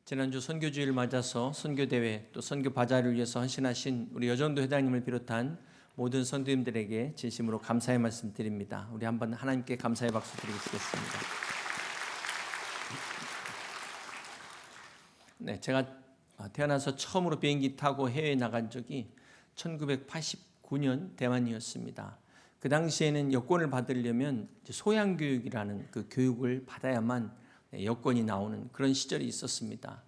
지난주 선교주의를 맞아서 선교대회 또 선교바자를 위해서 헌신하신 우리 여정도 회장님을 비롯한 모든 선교님들에게 진심으로 감사의 말씀 드립니다. 우리 한번 하나님께 감사의 박수 드리겠습니다. 네, 제가 태어나서 처음으로 비행기 타고 해외에 나간 적이 1989년 대만이었습니다. 그 당시에는 여권을 받으려면 소양교육이라는 그 교육을 받아야만 여권이 나오는 그런 시절이 있었습니다.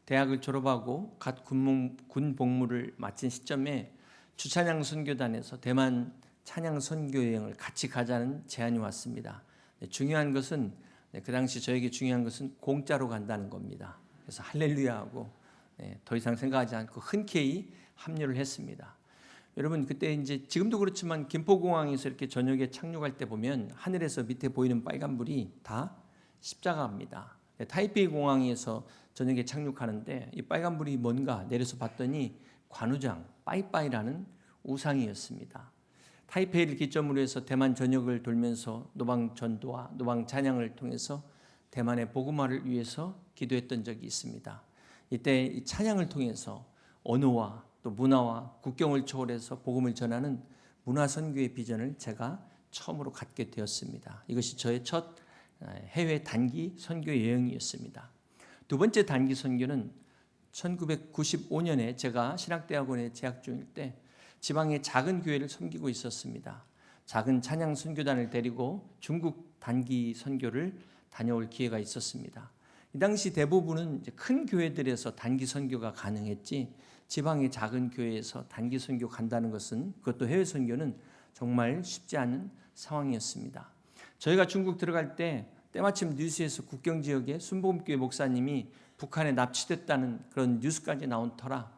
대학을 졸업하고 갓 군 복무를 마친 시점에 주찬양 선교단에서 대만 찬양 선교 여행을 같이 가자는 제안이 왔습니다. 중요한 것은 그 당시 저에게 중요한 것은 공짜로 간다는 겁니다. 그래서 할렐루야 하고 더 이상 생각하지 않고 흔쾌히 합류를 했습니다. 여러분 그때 이제 지금도 그렇지만 김포공항에서 이렇게 저녁에 착륙할 때 보면 하늘에서 밑에 보이는 빨간 불이 다 십자가입니다. 타이페이 공항에서 저녁에 착륙하는데 이 빨간 불이 뭔가 내려서 봤더니 관우장 빠이빠이라는 우상이었습니다. 타이페이를 기점으로 해서 대만 전역을 돌면서 노방 전도와 노방 찬양을 통해서 대만의 복음화를 위해서 기도했던 적이 있습니다. 이때 이 찬양을 통해서 언어와 또 문화와 국경을 초월해서 복음을 전하는 문화 선교의 비전을 제가 처음으로 갖게 되었습니다. 이것이 저의 첫 해외 단기 선교 여행이었습니다. 두 번째 단기 선교는 1995년에 제가 신학대학원에 재학 중일 때 지방의 작은 교회를 섬기고 있었습니다. 작은 찬양 선교단을 데리고 중국 단기 선교를 다녀올 기회가 있었습니다. 이 당시 대부분은 큰 교회들에서 단기 선교가 가능했지 지방의 작은 교회에서 단기 선교 간다는 것은 그것도 해외 선교는 정말 쉽지 않은 상황이었습니다. 저희가 중국 들어갈 때 때마침 뉴스에서 국경 지역에 순복음교회 목사님이 북한에 납치됐다는 그런 뉴스까지 나온 터라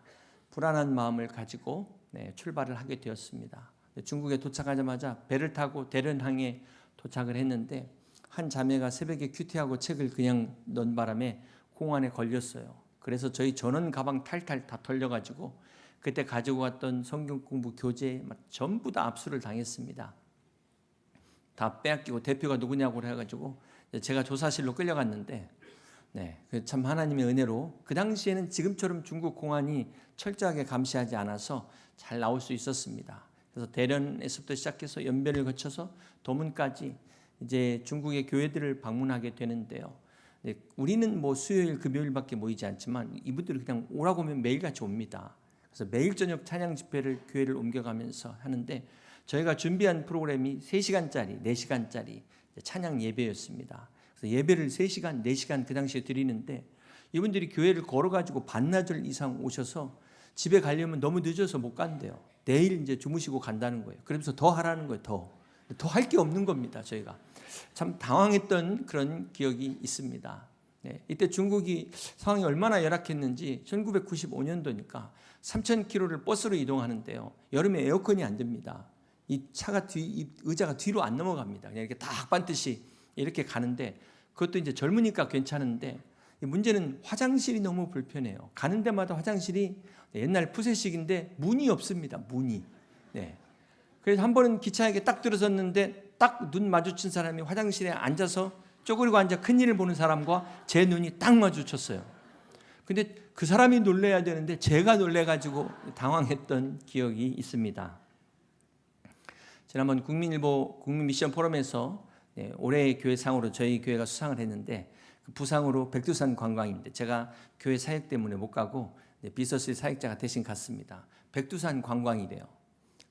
불안한 마음을 가지고 출발을 하게 되었습니다. 중국에 도착하자마자 배를 타고 대련항에 도착을 했는데 한 자매가 새벽에 큐티하고 책을 그냥 넣은 바람에 공안에 걸렸어요. 그래서 저희 전원 가방 탈탈 다 털려가지고 그때 가지고 왔던 성경 공부 교재 전부 다 압수를 당했습니다. 다 빼앗기고 대표가 누구냐고 해가지고 제가 조사실로 끌려갔는데 참 하나님의 은혜로 그 당시에는 지금처럼 중국 공안이 철저하게 감시하지 않아서 잘 나올 수 있었습니다. 그래서 대련에서부터 시작해서 연변을 거쳐서 도문까지 이제 중국의 교회들을 방문하게 되는데요. 우리는 뭐 수요일 금요일밖에 모이지 않지만 이분들은 그냥 오라고 하면 매일같이 옵니다. 그래서 매일 저녁 찬양 집회를 교회를 옮겨가면서 하는데 저희가 준비한 프로그램이 3시간짜리, 4시간짜리 찬양 예배였습니다. 그래서 예배를 3시간, 4시간 그 당시에 드리는데 이분들이 교회를 걸어가지고 반나절 이상 오셔서 집에 가려면 너무 늦어서 못 간대요. 내일 이제 주무시고 간다는 거예요. 그러면서 더 하라는 거예요. 더 할 게 없는 겁니다. 저희가 참 당황했던 그런 기억이 있습니다. 이때 중국이 상황이 얼마나 열악했는지 1995년도니까 3,000km를 버스로 이동하는데요. 여름에 에어컨이 안 됩니다. 이 차가 이 의자가 뒤로 안 넘어갑니다. 그냥 이렇게 딱 반듯이 이렇게 가는데 그것도 이제 젊으니까 괜찮은데 문제는 화장실이 너무 불편해요. 가는 데마다 화장실이 옛날 푸세식인데 문이 없습니다. 문이. 그래서 한 번은 기차역에 딱 들어섰는데 딱 눈 마주친 사람이 화장실에 앉아서 쪼그리고 앉아 큰일을 보는 사람과 제 눈이 딱 마주쳤어요. 근데 그 사람이 놀래야 되는데 제가 놀래가지고 당황했던 기억이 있습니다. 지난번 국민일보 국민미션 포럼에서 올해의 교회상으로 저희 교회가 수상을 했는데 그 부상으로 백두산 관광인데 제가 교회 사역 때문에 못 가고 비서실 사역자가 대신 갔습니다. 백두산 관광이래요.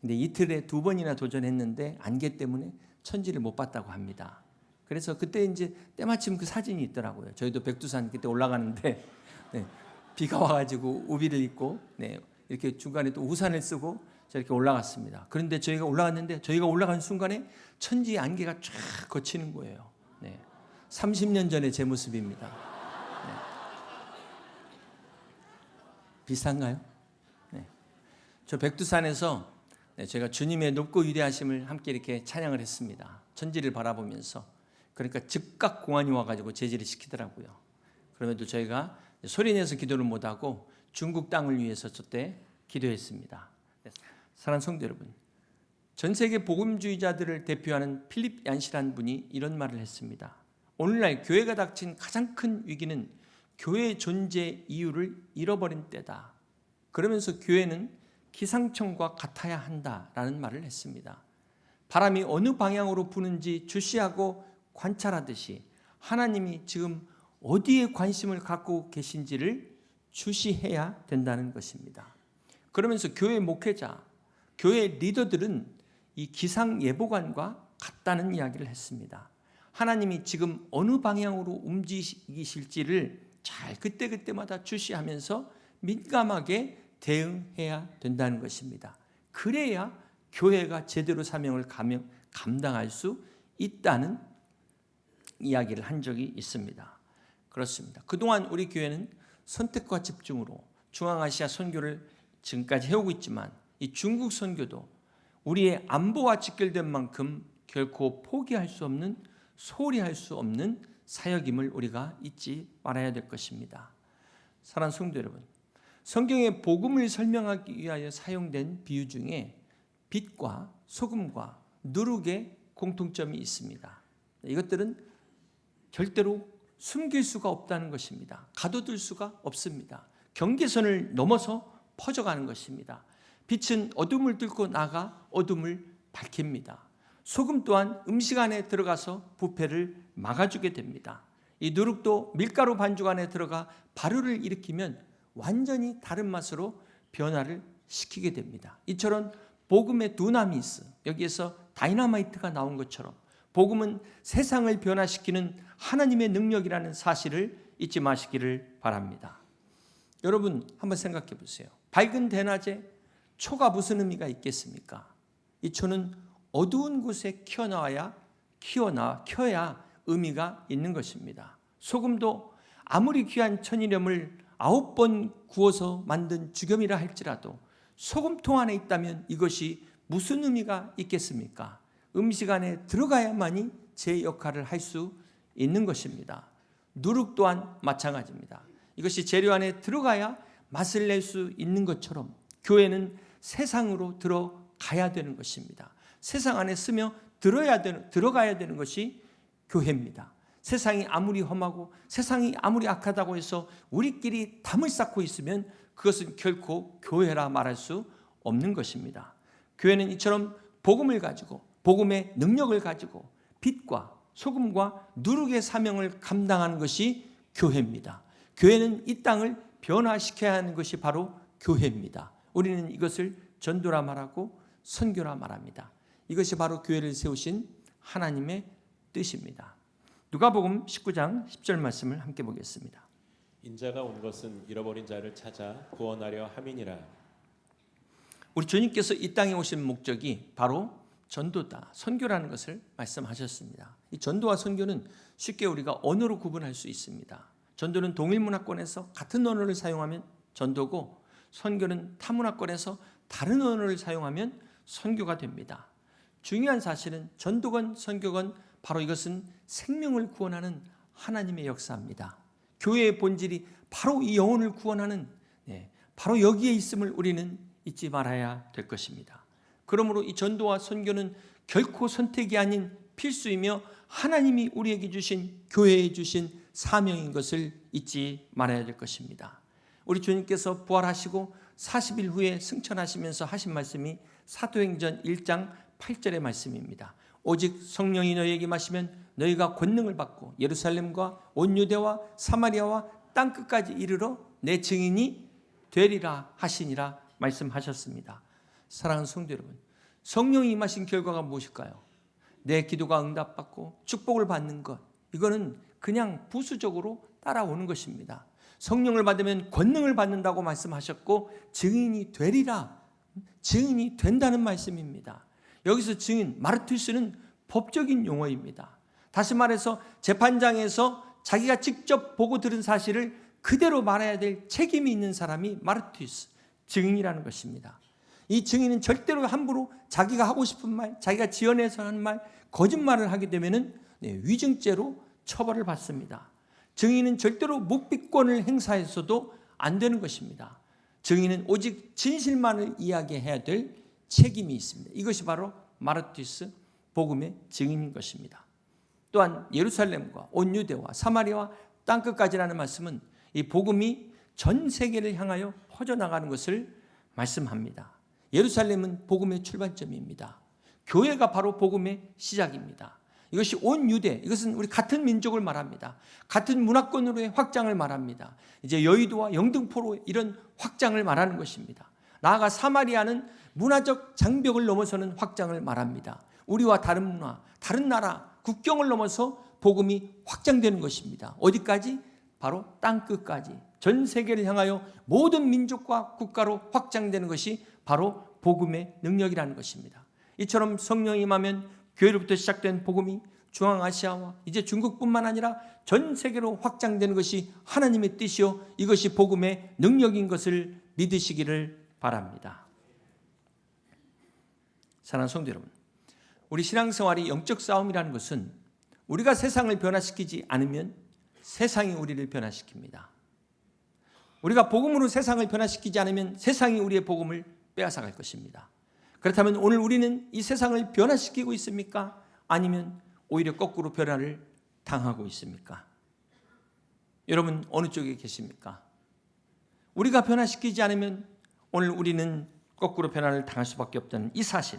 근데 이틀에 2번이나 도전했는데 안개 때문에 천지를 못 봤다고 합니다. 그래서 그때 이제 때마침 그 사진이 있더라고요. 저희도 백두산 그때 올라가는데 비가 와가지고 우비를 입고 이렇게 중간에 또 우산을 쓰고 저렇게 올라갔습니다. 그런데 저희가 올라갔는데 저희가 올라가는 순간에 천지 안개가 쫙 거치는 거예요. 30년 전의 제 모습입니다. 비슷한가요? 저 백두산에서 제가 주님의 높고 위대하심을 함께 이렇게 찬양을 했습니다. 천지를 바라보면서. 그러니까 즉각 공안이 와가지고 제지를 시키더라고요. 그럼에도 저희가 소리내서 기도를 못하고 중국 땅을 위해서 저때 기도했습니다. 사랑하는 성도 여러분, 전 세계 복음주의자들을 대표하는 필립 얀시라는 분이 이런 말을 했습니다. 오늘날 교회가 닥친 가장 큰 위기는 교회의 존재 이유를 잃어버린 때다. 그러면서 교회는 기상청과 같아야 한다라는 말을 했습니다. 바람이 어느 방향으로 부는지 주시하고 관찰하듯이 하나님이 지금 어디에 관심을 갖고 계신지를 주시해야 된다는 것입니다. 그러면서 교회 목회자, 교회 리더들은 이 기상예보관과 같다는 이야기를 했습니다. 하나님이 지금 어느 방향으로 움직이실지를 잘 그때그때마다 주시하면서 민감하게 대응해야 된다는 것입니다. 그래야 교회가 제대로 사명을 감당할 수 있다는 이야기를 한 적이 있습니다. 그렇습니다. 그동안 우리 교회는 선택과 집중으로 중앙아시아 선교를 지금까지 해오고 있지만 이 중국 선교도 우리의 안보와 직결된 만큼 결코 포기할 수 없는, 소홀히 할 수 없는 사역임을 우리가 잊지 말아야 될 것입니다. 사랑하는 성도 여러분, 성경의 복음을 설명하기 위하여 사용된 비유 중에 빛과 소금과 누룩의 공통점이 있습니다. 이것들은 절대로 숨길 수가 없다는 것입니다. 가둬둘 수가 없습니다. 경계선을 넘어서 퍼져가는 것입니다. 빛은 어둠을 뚫고 나가 어둠을 밝힙니다. 소금 또한 음식 안에 들어가서 부패를 막아주게 됩니다. 이 누룩도 밀가루 반죽 안에 들어가 발효를 일으키면 완전히 다른 맛으로 변화를 시키게 됩니다. 이처럼 복음의 두나미스, 여기에서 다이너마이트가 나온 것처럼 복음은 세상을 변화시키는 하나님의 능력이라는 사실을 잊지 마시기를 바랍니다. 여러분 한번 생각해 보세요. 밝은 대낮에 초가 무슨 의미가 있겠습니까? 이 초는 어두운 곳에 켜야 의미가 있는 것입니다. 소금도 아무리 귀한 천일염을 9번 구워서 만든 죽염이라 할지라도 소금통 안에 있다면 이것이 무슨 의미가 있겠습니까? 음식 안에 들어가야만이 제 역할을 할 수 있는 것입니다. 누룩 또한 마찬가지입니다. 이것이 재료 안에 들어가야 맛을 낼 수 있는 것처럼 교회는 세상으로 들어가야 되는 것입니다. 세상 안에 스며 들어가야 되는 것이 교회입니다. 세상이 아무리 험하고 세상이 아무리 악하다고 해서 우리끼리 담을 쌓고 있으면 그것은 결코 교회라 말할 수 없는 것입니다. 교회는 이처럼 복음을 가지고 복음의 능력을 가지고 빛과 소금과 누룩의 사명을 감당하는 것이 교회입니다. 교회는 이 땅을 변화시켜야 하는 것이 바로 교회입니다. 우리는 이것을 전도라 말하고 선교라 말합니다. 이것이 바로 교회를 세우신 하나님의 뜻입니다. 누가복음 19장 10절 말씀을 함께 보겠습니다. 인자가 온 것은 잃어버린 자를 찾아 구원하려 함이니라. 우리 주님께서 이 땅에 오신 목적이 바로 전도다, 선교라는 것을 말씀하셨습니다. 이 전도와 선교는 쉽게 우리가 언어로 구분할 수 있습니다. 전도는 동일 문화권에서 같은 언어를 사용하면 전도고, 선교는 타 문화권에서 다른 언어를 사용하면 선교가 됩니다. 중요한 사실은 전도건 선교건 바로 이것은 생명을 구원하는 하나님의 역사입니다. 교회의 본질이 바로 이 영혼을 구원하는, 바로 여기에 있음을 우리는 잊지 말아야 될 것입니다. 그러므로 이 전도와 선교는 결코 선택이 아닌 필수이며 하나님이 우리에게 주신, 교회에 주신 사명인 것을 잊지 말아야 될 것입니다. 우리 주님께서 부활하시고 40일 후에 승천하시면서 하신 말씀이 사도행전 1장 8절의 말씀입니다. 오직 성령이 너희에게 임하시면 너희가 권능을 받고 예루살렘과 온 유대와 사마리아와 땅끝까지 이르러 내 증인이 되리라 하시니라 말씀하셨습니다. 사랑하는 성도 여러분, 성령이 임하신 결과가 무엇일까요? 내 기도가 응답받고 축복을 받는 것, 이거는 그냥 부수적으로 따라오는 것입니다. 성령을 받으면 권능을 받는다고 말씀하셨고 증인이 되리라, 증인이 된다는 말씀입니다. 여기서 증인, 마르투스는 법적인 용어입니다. 다시 말해서 재판장에서 자기가 직접 보고 들은 사실을 그대로 말해야 될 책임이 있는 사람이 마르투스, 증인이라는 것입니다. 이 증인은 절대로 함부로 자기가 하고 싶은 말, 자기가 지어내서 하는 말, 거짓말을 하게 되면 위증죄로 처벌을 받습니다. 증인은 절대로 묵비권을 행사해서도 안 되는 것입니다. 증인은 오직 진실만을 이야기해야 될 책임이 있습니다. 이것이 바로 마르투스 복음의 증인인 것입니다. 또한 예루살렘과 온 유대와 사마리아와 땅끝까지라는 말씀은 이 복음이 전 세계를 향하여 퍼져나가는 것을 말씀합니다. 예루살렘은 복음의 출발점입니다. 교회가 바로 복음의 시작입니다. 이것이 온 유대, 이것은 우리 같은 민족을 말합니다. 같은 문화권으로의 확장을 말합니다. 이제 여의도와 영등포로 이런 확장을 말하는 것입니다. 나아가 사마리아는 문화적 장벽을 넘어서는 확장을 말합니다. 우리와 다른 문화, 다른 나라, 국경을 넘어서 복음이 확장되는 것입니다. 어디까지? 바로 땅끝까지, 전 세계를 향하여 모든 민족과 국가로 확장되는 것이 바로 복음의 능력이라는 것입니다. 이처럼 성령이 임하면 교회로부터 시작된 복음이 중앙아시아와 이제 중국뿐만 아니라 전 세계로 확장되는 것이 하나님의 뜻이요, 이것이 복음의 능력인 것을 믿으시기를 바랍니다. 사랑하는 성도 여러분, 우리 신앙생활이 영적 싸움이라는 것은 우리가 세상을 변화시키지 않으면 세상이 우리를 변화시킵니다. 우리가 복음으로 세상을 변화시키지 않으면 세상이 우리의 복음을 빼앗아갈 것입니다. 그렇다면 오늘 우리는 이 세상을 변화시키고 있습니까? 아니면 오히려 거꾸로 변화를 당하고 있습니까? 여러분 어느 쪽에 계십니까? 우리가 변화시키지 않으면 오늘 우리는 거꾸로 변화를 당할 수밖에 없다는 이 사실,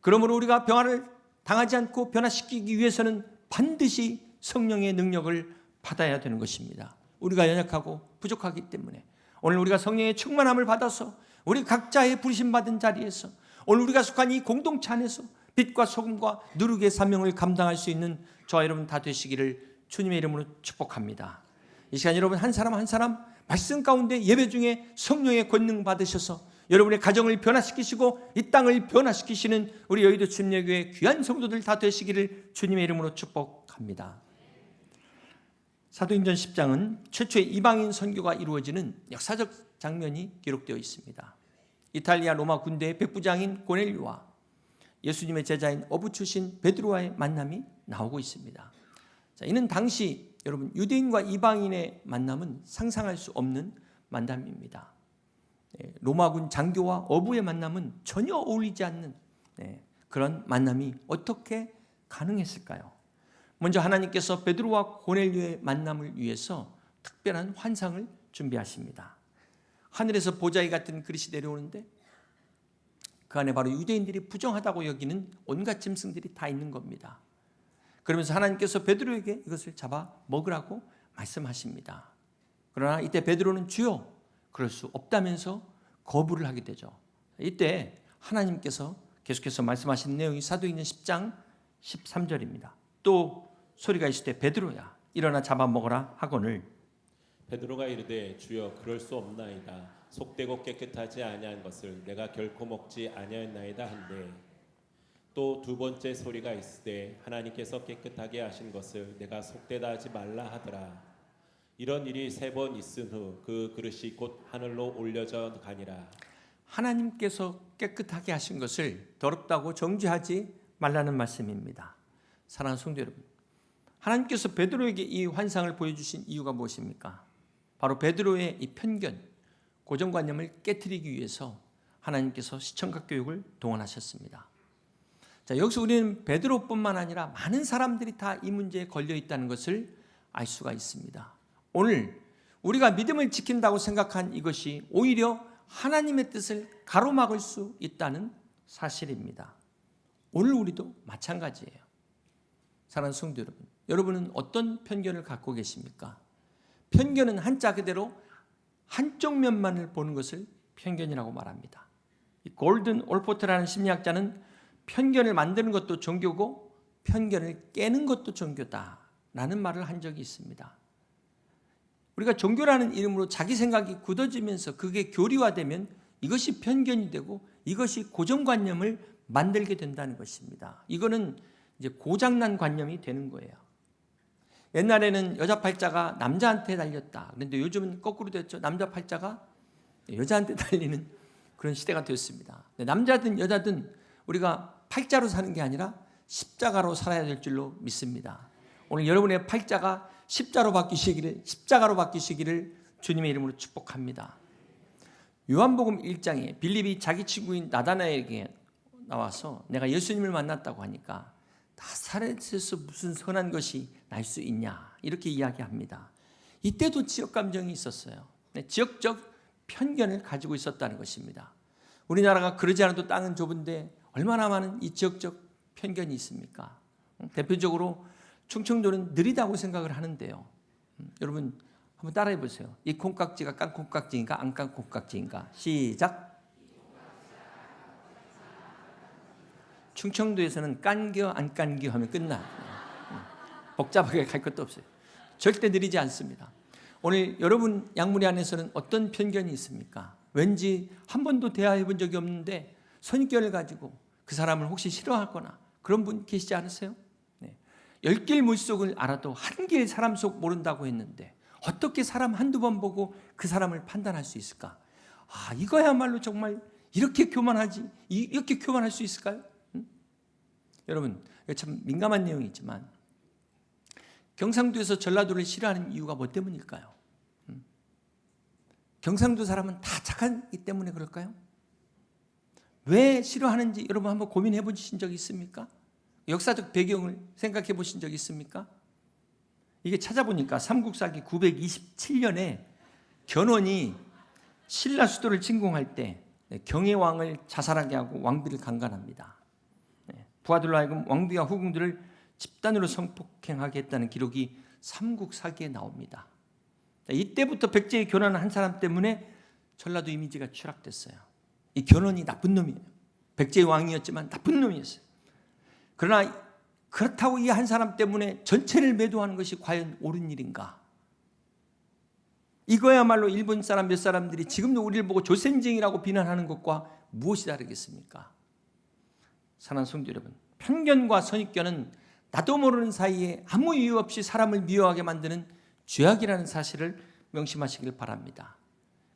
그러므로 우리가 변화를 당하지 않고 변화시키기 위해서는 반드시 성령의 능력을 받아야 되는 것입니다. 우리가 연약하고 부족하기 때문에 오늘 우리가 성령의 충만함을 받아서 우리 각자의 부르심받은 자리에서 오늘 우리가 속한 이 공동체 안에서 빛과 소금과 누룩의 사명을 감당할 수 있는 저와 여러분 다 되시기를 주님의 이름으로 축복합니다. 이 시간 여러분 한 사람 한 사람 말씀 가운데 예배 중에 성령의 권능 받으셔서 여러분의 가정을 변화시키시고 이 땅을 변화시키시는 우리 여의도 침례교회 귀한 성도들 다 되시기를 주님의 이름으로 축복합니다. 사도행전 10장은 최초의 이방인 선교가 이루어지는 역사적 장면이 기록되어 있습니다. 이탈리아 로마 군대의 백부장인 고넬료와 예수님의 제자인 어부 출신 베드로와의 만남이 나오고 있습니다. 자, 이는 당시 여러분 유대인과 이방인의 만남은 상상할 수 없는 만남입니다. 로마군 장교와 어부의 만남은 전혀 어울리지 않는 그런 만남이 어떻게 가능했을까요? 먼저 하나님께서 베드로와 고넬료의 만남을 위해서 특별한 환상을 준비하십니다. 하늘에서 보자기 같은 그릇이 내려오는데 그 안에 바로 유대인들이 부정하다고 여기는 온갖 짐승들이 다 있는 겁니다. 그러면서 하나님께서 베드로에게 이것을 잡아 먹으라고 말씀하십니다. 그러나 이때 베드로는 주여 그럴 수 없다면서 거부를 하게 되죠. 이때 하나님께서 계속해서 말씀하신 내용이 사도행전 10장 13절입니다. 또 소리가 있을 때 베드로야 일어나 잡아먹으라 하거늘 베드로가 이르되 주여 그럴 수 없나이다. 속되고 깨끗하지 아니한 것을 내가 결코 먹지 아니하였나이다 한데 또 두 번째 소리가 있으되 하나님께서 깨끗하게 하신 것을 내가 속되다 하지 말라 하더라. 이런 일이 3번 있은 후 그 그릇이 곧 하늘로 올려져 가니라. 하나님께서 깨끗하게 하신 것을 더럽다고 정죄하지 말라는 말씀입니다. 사랑하는 성도 여러분, 하나님께서 베드로에게 이 환상을 보여주신 이유가 무엇입니까? 바로 베드로의 이 편견, 고정관념을 깨트리기 위해서 하나님께서 시청각 교육을 동원하셨습니다. 자, 여기서 우리는 베드로뿐만 아니라 많은 사람들이 다 이 문제에 걸려 있다는 것을 알 수가 있습니다. 오늘 우리가 믿음을 지킨다고 생각한 이것이 오히려 하나님의 뜻을 가로막을 수 있다는 사실입니다. 오늘 우리도 마찬가지예요. 사랑하는 성도 여러분, 여러분은 어떤 편견을 갖고 계십니까? 편견은 한자 그대로 한쪽 면만을 보는 것을 편견이라고 말합니다. 골든 올포트라는 심리학자는 편견을 만드는 것도 종교고 편견을 깨는 것도 종교다라는 말을 한 적이 있습니다. 우리가 종교라는 이름으로 자기 생각이 굳어지면서 그게 교리화되면 이것이 편견이 되고 이것이 고정관념을 만들게 된다는 것입니다. 이거는 이제 고장난 관념이 되는 거예요. 옛날에는 여자 팔자가 남자한테 달렸다. 그런데 요즘은 거꾸로 됐죠. 남자 팔자가 여자한테 달리는 그런 시대가 됐습니다. 남자든 여자든 우리가 팔자로 사는 게 아니라 십자가로 살아야 될 줄로 믿습니다. 오늘 여러분의 팔자가 십자가로 바뀌시기를 주님의 이름으로 축복합니다. 요한복음 1장에 빌립이 자기 친구인 나다나엘에게 나와서 내가 예수님을 만났다고 하니까 나사렛에서 무슨 선한 것이 날 수 있냐 이렇게 이야기합니다. 이때도 지역 감정이 있었어요. 지역적 편견을 가지고 있었다는 것입니다. 우리나라가 그러지 않아도 땅은 좁은데 얼마나 많은 이 지역적 편견이 있습니까? 대표적으로 충청도는 느리다고 생각을 하는데요. 여러분 한번 따라해 보세요. 이 콩깍지가 깐 콩깍지인가 안 깐 콩깍지인가? 시작. 충청도에서는 깐겨 안 깐겨 하면 끝나. 복잡하게 갈 것도 없어요. 절대 느리지 않습니다. 오늘 여러분 양무리 안에서는 어떤 편견이 있습니까? 왠지 한 번도 대화해 본 적이 없는데 선입견을 가지고 그 사람을 혹시 싫어하거나 그런 분 계시지 않으세요? 네. 10길 물속을 알아도 한 길 사람 속 모른다고 했는데 어떻게 사람 한두 번 보고 그 사람을 판단할 수 있을까? 이거야말로 정말 이렇게 교만하지? 이렇게 교만할 수 있을까요? 여러분 참 민감한 내용이지만 경상도에서 전라도를 싫어하는 이유가 뭐 때문일까요? 경상도 사람은 다 착하기 때문에 그럴까요? 왜 싫어하는지 여러분 한번 고민해 보신 적 있습니까? 역사적 배경을 생각해 보신 적 있습니까? 이게 찾아보니까 삼국사기 927년에 견훤이 신라 수도를 침공할 때 경혜왕을 자살하게 하고 왕비를 강간합니다. 부하들로 하여금 왕비와 후궁들을 집단으로 성폭행하게 했다는 기록이 삼국사기에 나옵니다. 이때부터 백제에 견훤한 한 사람 때문에 전라도 이미지가 추락됐어요. 이 견훤이 나쁜 놈이에요. 백제의 왕이었지만 나쁜 놈이었어요. 그러나 그렇다고 이 한 사람 때문에 전체를 매도하는 것이 과연 옳은 일인가? 이거야말로 일본 사람 몇 사람들이 지금도 우리를 보고 조센쟁이라고 비난하는 것과 무엇이 다르겠습니까? 사랑하는 성도 여러분, 편견과 선입견은 나도 모르는 사이에 아무 이유 없이 사람을 미워하게 만드는 죄악이라는 사실을 명심하시길 바랍니다.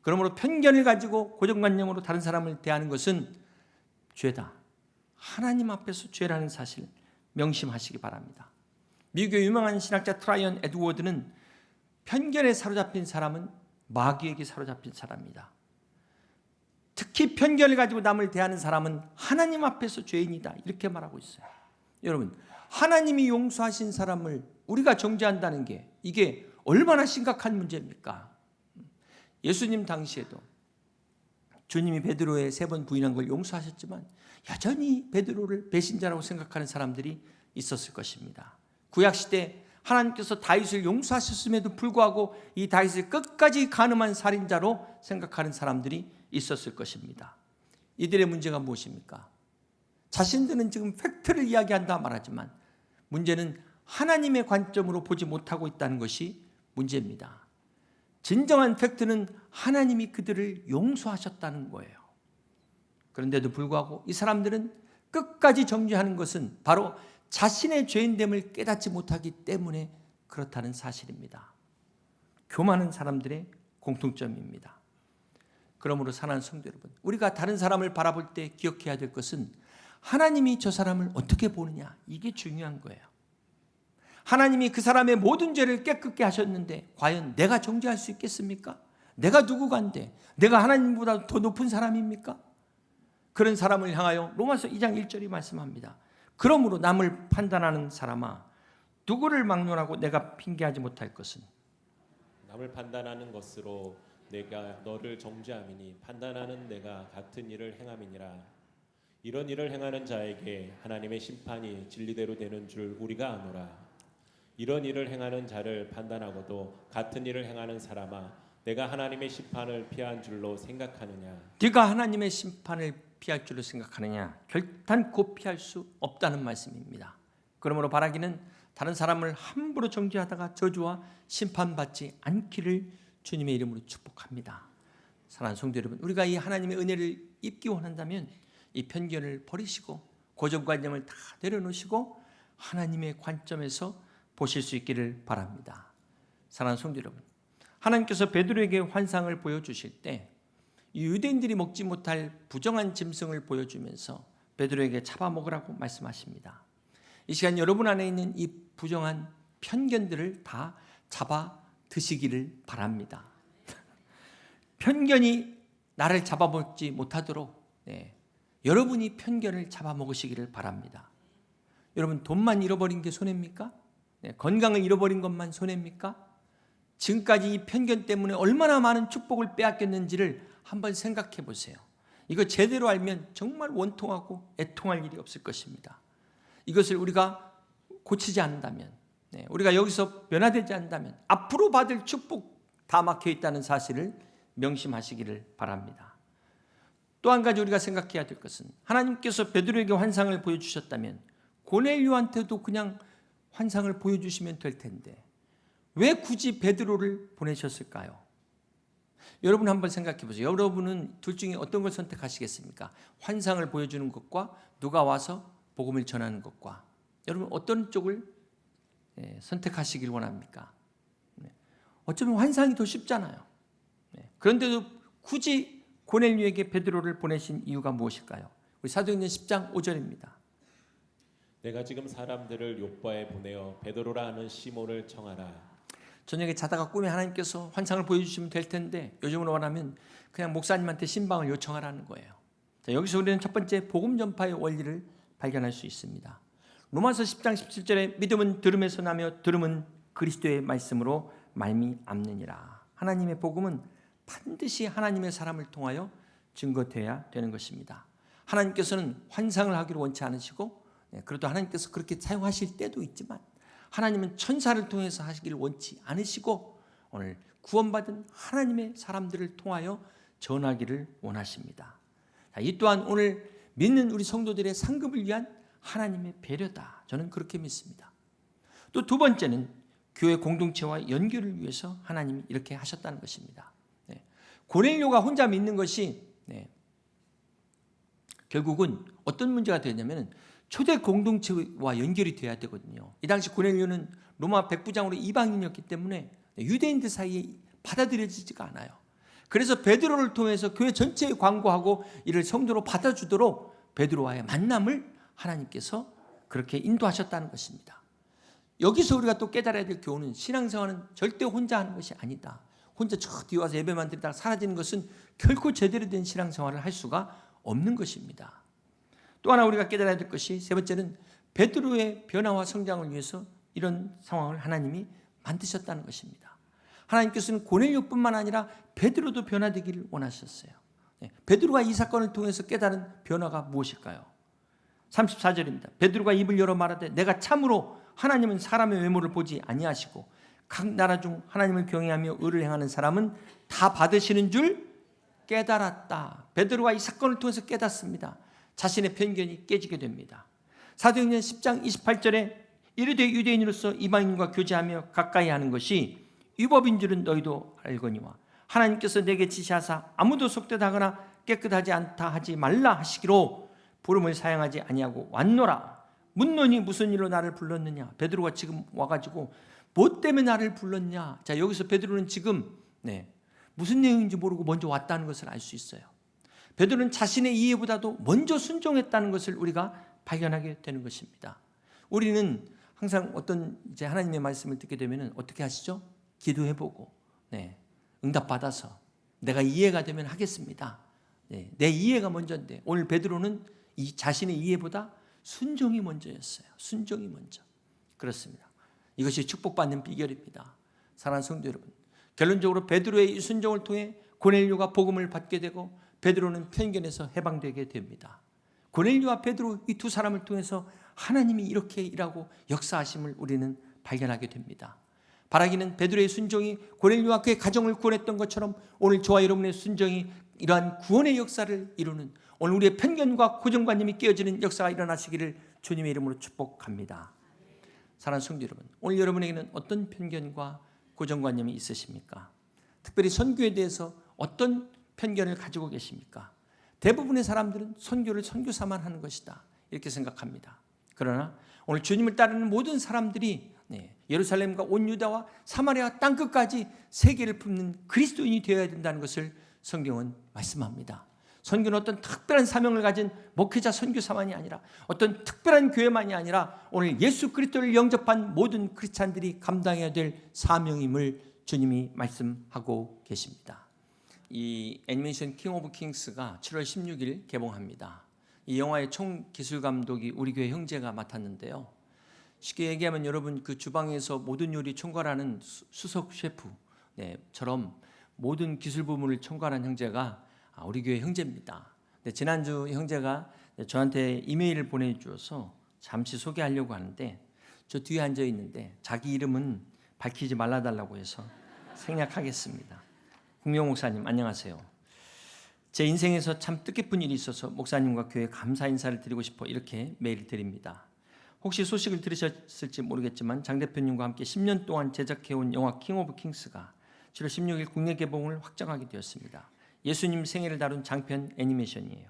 그러므로 편견을 가지고 고정관념으로 다른 사람을 대하는 것은 죄다. 하나님 앞에서 죄라는 사실 명심하시기 바랍니다. 미국의 유명한 신학자 트라이언 에드워드는 편견에 사로잡힌 사람은 마귀에게 사로잡힌 사람이다. 특히 편견을 가지고 남을 대하는 사람은 하나님 앞에서 죄인이다. 이렇게 말하고 있어요. 여러분, 하나님이 용서하신 사람을 우리가 정죄한다는 게 이게 얼마나 심각한 문제입니까? 예수님 당시에도 주님이 베드로의 3번 부인한 걸 용서하셨지만 여전히 베드로를 배신자라고 생각하는 사람들이 있었을 것입니다. 구약시대 하나님께서 다윗을 용서하셨음에도 불구하고 이 다윗을 끝까지 간음한 살인자로 생각하는 사람들이 있었을 것입니다. 이들의 문제가 무엇입니까? 자신들은 지금 팩트를 이야기한다 말하지만 문제는 하나님의 관점으로 보지 못하고 있다는 것이 문제입니다. 진정한 팩트는 하나님이 그들을 용서하셨다는 거예요. 그런데도 불구하고 이 사람들은 끝까지 정죄하는 것은 바로 자신의 죄인됨을 깨닫지 못하기 때문에 그렇다는 사실입니다. 교만한 사람들의 공통점입니다. 그러므로 사랑하는 성도 여러분, 우리가 다른 사람을 바라볼 때 기억해야 될 것은 하나님이 저 사람을 어떻게 보느냐, 이게 중요한 거예요. 하나님이 그 사람의 모든 죄를 깨끗게 하셨는데 과연 내가 정죄할 수 있겠습니까? 내가 누구간데? 내가 하나님보다 더 높은 사람입니까? 그런 사람을 향하여 로마서 2장 1절이 말씀합니다. 그러므로 남을 판단하는 사람아, 누구를 막론하고 내가 핑계하지 못할 것은? 남을 판단하는 것으로 내가 너를 정죄함이니 판단하는 내가 같은 일을 행함이니라. 이런 일을 행하는 자에게 하나님의 심판이 진리대로 되는 줄 우리가 아노라. 이런 일을 행하는 자를 판단하고도 같은 일을 행하는 사람아, 내가 하나님의 심판을 피한 줄로 생각하느냐? 네가 하나님의 심판을 피할 줄로 생각하느냐? 결단코 피할 수 없다는 말씀입니다. 그러므로 바라기는 다른 사람을 함부로 정죄하다가 저주와 심판받지 않기를 주님의 이름으로 축복합니다. 사랑하는 성도 여러분, 우리가 이 하나님의 은혜를 입기 원한다면 이 편견을 버리시고 고정관념을 다 내려놓으시고 하나님의 관점에서 보실 수 있기를 바랍니다. 사랑하는 성도 여러분, 하나님께서 베드로에게 환상을 보여주실 때 이 유대인들이 먹지 못할 부정한 짐승을 보여주면서 베드로에게 잡아먹으라고 말씀하십니다. 이 시간 여러분 안에 있는 이 부정한 편견들을 다 잡아 드시기를 바랍니다. 편견이 나를 잡아먹지 못하도록 여러분이 편견을 잡아먹으시기를 바랍니다. 여러분, 돈만 잃어버린 게 손해입니까? 건강을 잃어버린 것만 손해입니까? 지금까지 이 편견 때문에 얼마나 많은 축복을 빼앗겼는지를 한번 생각해 보세요. 이거 제대로 알면 정말 원통하고 애통할 일이 없을 것입니다. 이것을 우리가 고치지 않는다면, 우리가 여기서 변화되지 않는다면 앞으로 받을 축복 다 막혀 있다는 사실을 명심하시기를 바랍니다. 또 한 가지 우리가 생각해야 될 것은, 하나님께서 베드로에게 환상을 보여주셨다면 고넬료한테도 그냥 환상을 보여주시면 될 텐데 왜 굳이 베드로를 보내셨을까요? 여러분 한번 생각해 보세요. 여러분은 둘 중에 어떤 걸 선택하시겠습니까? 환상을 보여주는 것과 누가 와서 복음을 전하는 것과, 여러분 어떤 쪽을 선택하시길 원합니까? 어쩌면 환상이 더 쉽잖아요. 그런데도 굳이 고넬료에게 베드로를 보내신 이유가 무엇일까요? 우리 사도행전 10장 5절입니다. 내가 지금 사람들을 욥바에 보내어 베드로라 하는 시몬을 청하라. 저녁에 자다가 꿈에 하나님께서 환상을 보여주시면 될 텐데 요즘으로 말하면 그냥 목사님한테 신방을 요청하라는 거예요. 자, 여기서 우리는 첫 번째 복음 전파의 원리를 발견할 수 있습니다. 로마서 10장 17절에 믿음은 들음에서 나며 들음은 그리스도의 말씀으로 말미암느니라. 하나님의 복음은 반드시 하나님의 사람을 통하여 증거되어야 되는 것입니다. 하나님께서는 환상을 하기를 원치 않으시고, 그래도 하나님께서 그렇게 사용하실 때도 있지만 하나님은 천사를 통해서 하시기를 원치 않으시고 오늘 구원받은 하나님의 사람들을 통하여 전하기를 원하십니다. 이 또한 오늘 믿는 우리 성도들의 상급을 위한 하나님의 배려다. 저는 그렇게 믿습니다. 또 두 번째는 교회 공동체와 연결을 위해서 하나님이 이렇게 하셨다는 것입니다. 고넬료가 혼자 믿는 것이 결국은 어떤 문제가 되냐면 초대 공동체와 연결이 돼야 되거든요. 이 당시 고넬료는 로마 백부장으로 이방인이었기 때문에 유대인들 사이에 받아들여지지가 않아요. 그래서 베드로를 통해서 교회 전체에 광고하고 이를 성도로 받아주도록 베드로와의 만남을 하나님께서 그렇게 인도하셨다는 것입니다. 여기서 우리가 또 깨달아야 될 교훈은, 신앙생활은 절대 혼자 하는 것이 아니다. 혼자 저 뒤에 와서 예배만 드리다가 사라지는 것은 결코 제대로 된 신앙생활을 할 수가 없는 것입니다. 또 하나 우리가 깨달아야 될 것이, 세 번째는 베드로의 변화와 성장을 위해서 이런 상황을 하나님이 만드셨다는 것입니다. 하나님께서는 고넬료뿐만 아니라 베드로도 변화되기를 원하셨어요. 베드로가 이 사건을 통해서 깨달은 변화가 무엇일까요? 34절입니다. 베드로가 입을 열어 말하되 내가 참으로 하나님은 사람의 외모를 보지 아니하시고 각 나라 중 하나님을 경외하며 의를 행하는 사람은 다 받으시는 줄 깨달았다. 베드로가 이 사건을 통해서 깨닫습니다. 자신의 편견이 깨지게 됩니다. 사도행전 10장 28절에 이르되 유대인으로서 이방인과 교제하며 가까이 하는 것이 위법인 줄은 너희도 알거니와 하나님께서 내게 지시하사 아무도 속되다거나 깨끗하지 않다 하지 말라 하시기로 부름을 사용하지 아니하고 왔노라. 묻노니 무슨 일로 나를 불렀느냐. 베드로가 지금 와가지고 뭐 때문에 나를 불렀냐. 자, 여기서 베드로는 지금 무슨 내용인지 모르고 먼저 왔다는 것을 알 수 있어요. 베드로는 자신의 이해보다도 먼저 순종했다는 것을 우리가 발견하게 되는 것입니다. 우리는 항상 어떤 이제 하나님의 말씀을 듣게 되면 어떻게 하시죠? 기도해보고 응답받아서 내가 이해가 되면 하겠습니다. 내 이해가 먼저인데 오늘 베드로는 이 자신의 이해보다 순종이 먼저였어요. 순종이 먼저. 그렇습니다. 이것이 축복받는 비결입니다. 사랑하는 성도 여러분, 결론적으로 베드로의 이 순종을 통해 고넬료가 복음을 받게 되고 베드로는 편견에서 해방되게 됩니다. 고넬료와 베드로 이 두 사람을 통해서 하나님이 이렇게 일하고 역사하심을 우리는 발견하게 됩니다. 바라기는 베드로의 순종이 고넬료와 그의 가정을 구원했던 것처럼 오늘 저와 여러분의 순종이 이러한 구원의 역사를 이루는, 오늘 우리의 편견과 고정관념이 깨어지는 역사가 일어나시기를 주님의 이름으로 축복합니다. 사랑하는 성도 여러분, 오늘 여러분에게는 어떤 편견과 고정관념이 있으십니까? 특별히 선교에 대해서 어떤 편견을 가지고 계십니까? 대부분의 사람들은 선교를 선교사만 하는 것이다 이렇게 생각합니다. 그러나 오늘 주님을 따르는 모든 사람들이 예루살렘과 온 유다와 사마리아 땅끝까지 세계를 품는 그리스도인이 되어야 된다는 것을 성경은 말씀합니다. 선교는 어떤 특별한 사명을 가진 목회자 선교사만이 아니라 어떤 특별한 교회만이 아니라 오늘 예수 그리스도를 영접한 모든 크리스찬들이 감당해야 될 사명임을 주님이 말씀하고 계십니다. 이 애니메이션 킹 오브 킹스가 7월 16일 개봉합니다. 이 영화의 총 기술 감독이 우리 교회 형제가 맡았는데요. 쉽게 얘기하면 여러분 그 주방에서 모든 요리 총괄하는 수석 셰프, 처럼 모든 기술 부문을 총괄한 형제가 우리 교회 형제입니다. 지난주 형제가 저한테 이메일을 보내주어서 잠시 소개하려고 하는데 저 뒤에 앉아 있는데 자기 이름은 밝히지 말아달라고 해서 생략하겠습니다. 국명 목사님 안녕하세요. 제 인생에서 참 뜻깊은 일이 있어서 목사님과 교회 감사 인사를 드리고 싶어 이렇게 메일을 드립니다. 혹시 소식을 들으셨을지 모르겠지만 장 대표님과 함께 10년 동안 제작해온 영화 킹 오브 킹스가 7월 16일 국내 개봉을 확정하게 되었습니다. 예수님 생애를 다룬 장편 애니메이션이에요.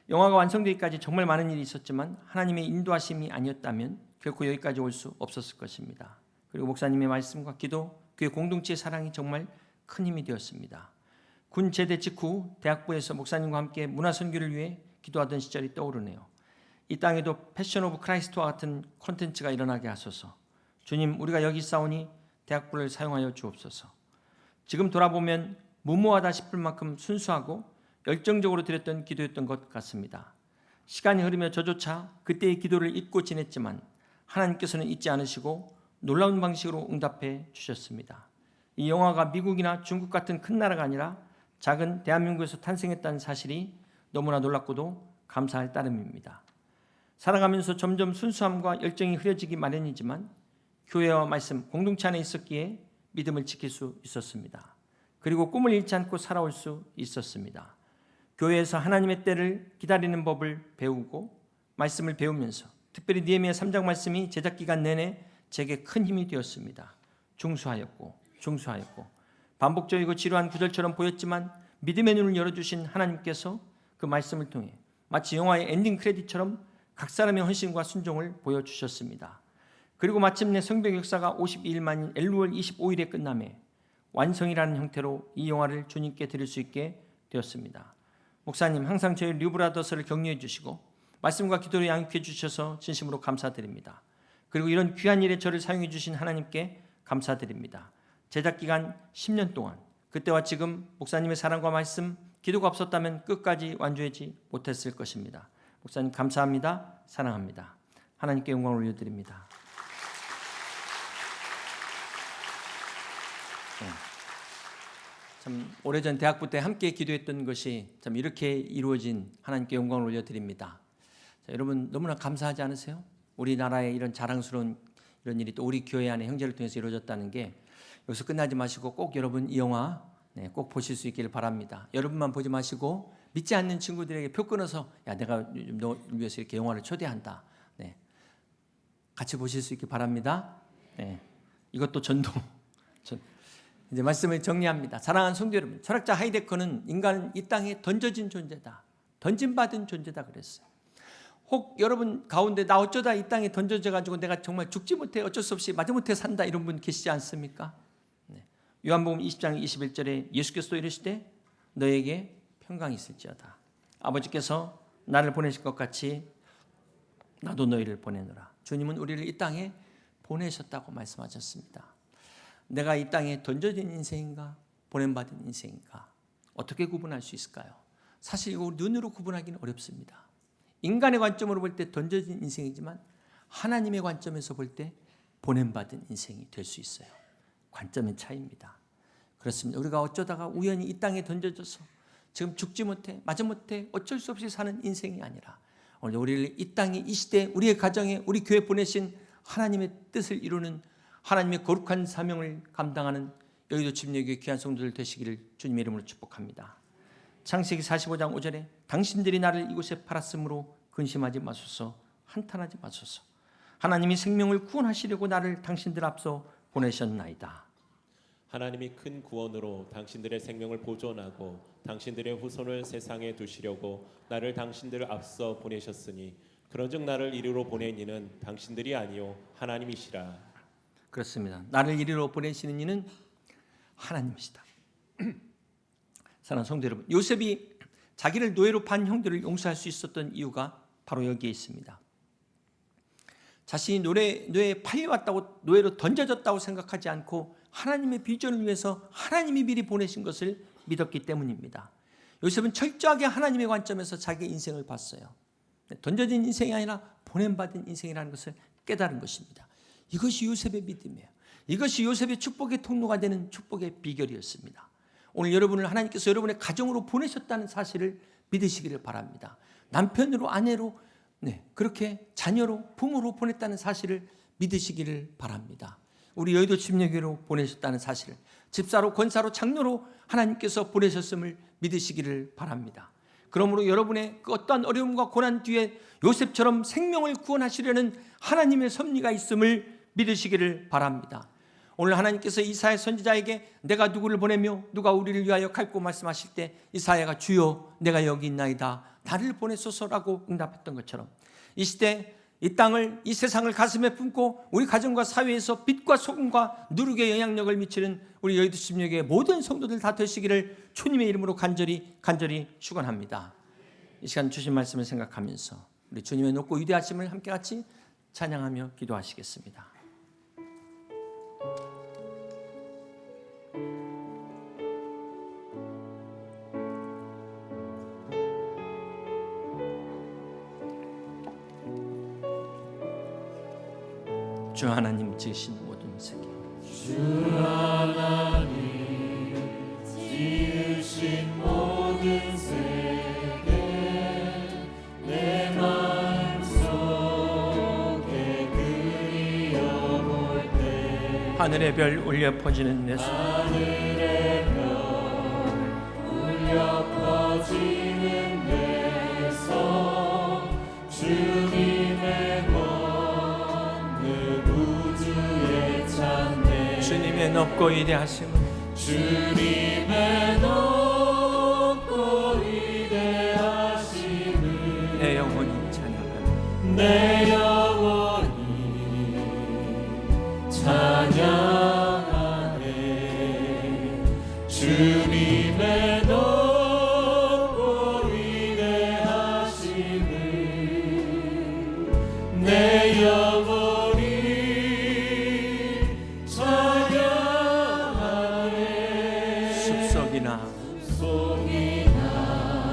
영화가 완성되기까지 정말 많은 일이 있었지만 하나님의 인도하심이 아니었다면 결코 여기까지 올 수 없었을 것입니다. 그리고 목사님의 말씀과 기도, 교회 공동체의 사랑이 정말 큰 힘이 되었습니다. 군 제대 직후 대학부에서 목사님과 함께 문화선교를 위해 기도하던 시절이 떠오르네요. 이 땅에도 패션 오브 크라이스트와 같은 콘텐츠가 일어나게 하소서. 주님, 우리가 여기 싸우니 대학부를 사용하여 주옵소서. 지금 돌아보면 무모하다 싶을 만큼 순수하고 열정적으로 드렸던 기도였던 것 같습니다. 시간이 흐르며 저조차 그때의 기도를 잊고 지냈지만 하나님께서는 잊지 않으시고 놀라운 방식으로 응답해 주셨습니다. 이 영화가 미국이나 중국 같은 큰 나라가 아니라 작은 대한민국에서 탄생했다는 사실이 너무나 놀랍고도 감사할 따름입니다. 살아가면서 점점 순수함과 열정이 흐려지기 마련이지만 교회와 말씀, 공동체 안에 있었기에 믿음을 지킬 수 있었습니다. 그리고 꿈을 잃지 않고 살아올 수 있었습니다. 교회에서 하나님의 때를 기다리는 법을 배우고 말씀을 배우면서 특별히 느헤미야 3장 말씀이 제작 기간 내내 제게 큰 힘이 되었습니다. 중수하였고 반복적이고 지루한 구절처럼 보였지만 믿음의 눈을 열어주신 하나님께서 그 말씀을 통해 마치 영화의 엔딩 크레딧처럼 각 사람의 헌신과 순종을 보여주셨습니다. 그리고 마침내 성벽 역사가 52일 만인 엘루월 25일에 끝남에 완성이라는 형태로 이 영화를 주님께 드릴 수 있게 되었습니다. 목사님 항상 저희 류브라더스를 격려해 주시고 말씀과 기도로 양육해 주셔서 진심으로 감사드립니다. 그리고 이런 귀한 일에 저를 사용해 주신 하나님께 감사드립니다. 제작 기간 10년 동안 그때와 지금 목사님의 사랑과 말씀, 기도가 없었다면 끝까지 완주하지 못했을 것입니다. 목사님 감사합니다. 사랑합니다. 하나님께 영광을 올려드립니다. 참 오래전 대학부 때 함께 기도했던 것이 참 이렇게 이루어진 하나님께 영광을 올려드립니다. 자, 여러분 너무나 감사하지 않으세요? 우리나라의 이런 자랑스러운 이런 일이 또 우리 교회 안에 형제를 통해서 이루어졌다는 게 여기서 끝나지 마시고 꼭 여러분 이 영화 꼭 보실 수 있기를 바랍니다. 여러분만 보지 마시고 믿지 않는 친구들에게 표 끊어서 야 내가 너 위해서 이렇게 영화를 초대한다. 같이 보실 수 있기 바랍니다. 이것도 전도. 이제 말씀을 정리합니다. 사랑하는 성도 여러분, 철학자 하이데커는 인간은 이 땅에 던져진 존재다, 던짐받은 존재다 그랬어요. 혹 여러분 가운데 나 어쩌다 이 땅에 던져져 가지고 내가 정말 죽지 못해 어쩔 수 없이 마지못해 산다 이런 분 계시지 않습니까? 요한복음 20장 21절에 예수께서도 이르시되 너에게 평강이 있을지어다. 아버지께서 나를 보내실 것 같이 나도 너희를 보내노라. 주님은 우리를 이 땅에 보내셨다고 말씀하셨습니다. 내가 이 땅에 던져진 인생인가 보냄받은 인생인가 어떻게 구분할 수 있을까요? 사실 이거 눈으로 구분하기는 어렵습니다. 인간의 관점으로 볼 때 던져진 인생이지만 하나님의 관점에서 볼 때 보냄받은 인생이 될 수 있어요. 관점의 차이입니다. 그렇습니다. 우리가 어쩌다가 우연히 이 땅에 던져져서 지금 죽지 못해 마지못해 어쩔 수 없이 사는 인생이 아니라 오늘 우리를 이 땅에 이 시대에 우리의 가정에 우리 교회 보내신 하나님의 뜻을 이루는 하나님의 거룩한 사명을 감당하는 여의도 침례교회 귀한 성도들 되시기를 주님의 이름으로 축복합니다. 창세기 45장 5절에 당신들이 나를 이곳에 팔았으므로 근심하지 마소서 한탄하지 마소서 하나님이 생명을 구원하시려고 나를 당신들 앞서 보내셨나이다. 하나님이 큰 구원으로 당신들의 생명을 보존하고 당신들의 후손을 세상에 두시려고 나를 당신들 앞서 보내셨으니 그런즉 나를 이리로 보낸 이는 당신들이 아니요 하나님이시라. 그렇습니다. 나를 이리로 보내시는 이는 하나님이시다. 사랑하는 성도 여러분, 요셉이 자기를 노예로 판 형들을 용서할 수 있었던 이유가 바로 여기에 있습니다. 자신이 노예에 팔려왔다고 노예로 던져졌다고 생각하지 않고 하나님의 비전을 위해서 하나님이 미리 보내신 것을 믿었기 때문입니다. 요셉은 철저하게 하나님의 관점에서 자기 인생을 봤어요. 던져진 인생이 아니라 보냄받은 인생이라는 것을 깨달은 것입니다. 이것이 요셉의 믿음이에요. 이것이 요셉의 축복의 통로가 되는 축복의 비결이었습니다. 오늘 여러분을 하나님께서 여러분의 가정으로 보내셨다는 사실을 믿으시기를 바랍니다. 남편으로, 아내로, 그렇게 자녀로, 부모로 보냈다는 사실을 믿으시기를 바랍니다. 우리 여의도 침례교회로 보내셨다는 사실을, 집사로, 권사로, 장로로 하나님께서 보내셨음을 믿으시기를 바랍니다. 그러므로 여러분의 그 어떠한 어려움과 고난 뒤에 요셉처럼 생명을 구원하시려는 하나님의 섭리가 있음을 믿으시기를 바랍니다. 오늘 하나님께서 이사야 선지자에게 내가 누구를 보내며 누가 우리를 위하여 갈고 말씀하실 때 이사야가 주여 내가 여기 있나이다 나를 보내소서라고 응답했던 것처럼 이 시대 이 땅을, 이 세상을 가슴에 품고 우리 가정과 사회에서 빛과 소금과 누룩의 영향력을 미치는 우리 여의도 침례교회 모든 성도들 다 되시기를 주님의 이름으로 간절히 축원합니다. 이 시간 주신 말씀을 생각하면서 우리 주님의 높고 위대하심을 함께 같이 찬양하며 기도하시겠습니다. 주 하나님 지으신 모든 세계, 주 하나님 지으신 모든 세계 내 마음속에 그리워볼 때 하늘의 별 울려 퍼지는 내 손, 하늘의 별 울려 퍼지는 내 손 주님의 주님의 높고 위대하심을 주님의 높고 위대하심을 내 영혼이 찬양하네 내 영혼이 찬양하네 주님의 높고 위대하심을 내 영혼이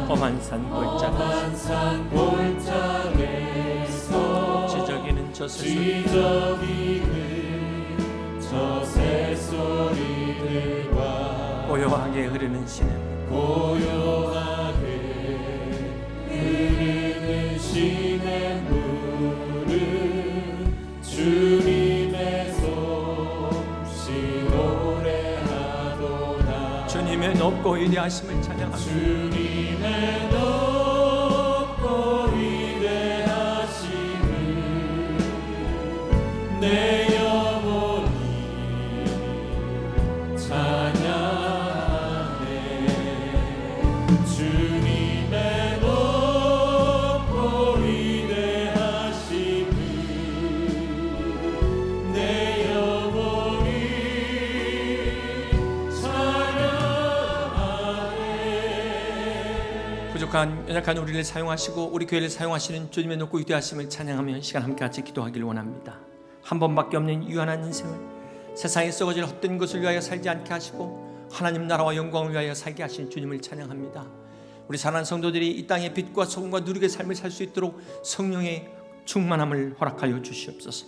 험한 산 골짜기에서 지저귀는 저 새소리들과 고요하게 흐르는 시냇물은 주님의 솜씨 노래하도다 주님의 높고 위대하심을 찬양합니다. 주님의 높고 위대하심을 내 영혼이 찬양하네 주님의 높고 위대하심을 내 영혼이 부족한 연약한 우리를 사용하시고 우리 교회를 사용하시는 주님의 높고 위대하심을 찬양하며 시간 함께 같이 기도하기를 원합니다. 한 번밖에 없는 유한한 인생을 세상에 썩어질 헛된 것을 위하여 살지 않게 하시고 하나님 나라와 영광을 위하여 살게 하신 주님을 찬양합니다. 우리 사랑하는 성도들이 이 땅의 빛과 소금과 누룩의 삶을 살 수 있도록 성령의 충만함을 허락하여 주시옵소서.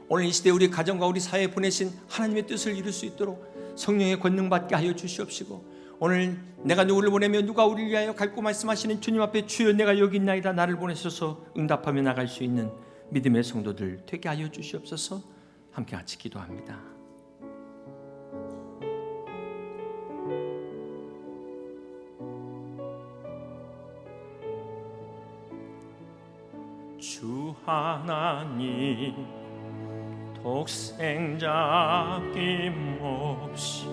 오늘 이 시대 우리 가정과 우리 사회에 보내신 하나님의 뜻을 이룰 수 있도록 성령의 권능 받게 하여 주시옵시고 오늘 내가 누구를 보내며 누가 우리를 위하여 갈고 말씀하시는 주님 앞에 주여 내가 여기 있나이다 나를 보내셔서 응답하며 나갈 수 있는 믿음의 성도들 되게 하여 주시옵소서. 함께 같이 기도합니다. 주 하나님 독생자 낌없이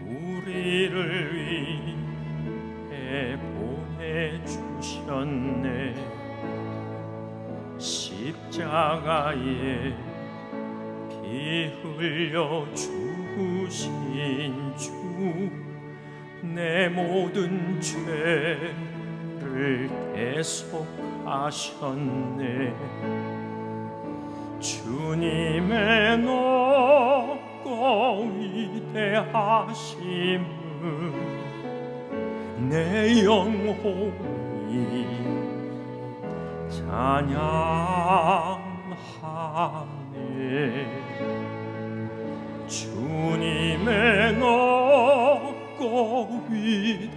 우리를 위해 보내주셨네. 십자가에 피 흘려 죽으신 주 내 모든 죄를 대속하셨네. 주님의 높고 위대하심을 내 영혼이 찬양하네.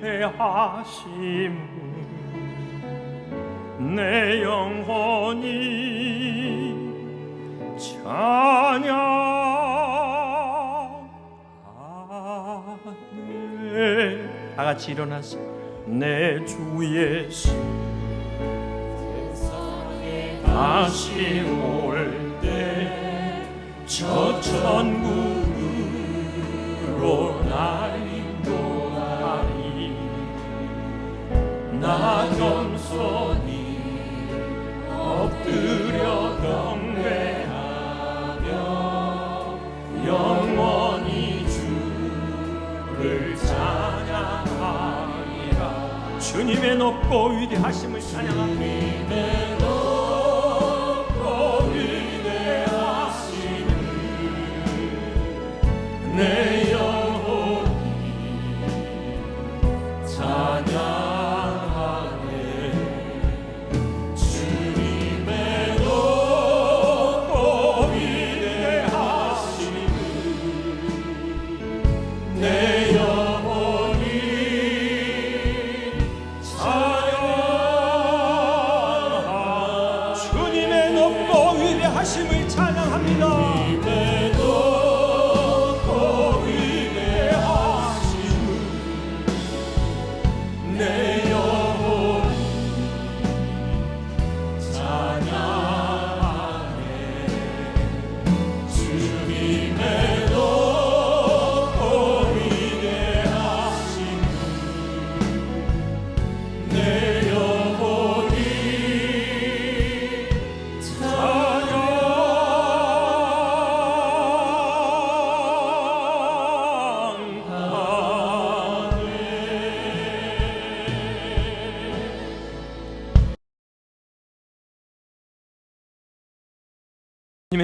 위대하심을 내 영혼이 찬양하네. 다 같이 일어나서 내 주 예수 다시 올 때 저 천국으로 날 인도하리. 나 겸손히 엎드려 경배하며 영원히 주를 찬양하리라. 주님의 높고 위대하심을 찬양합니다. 내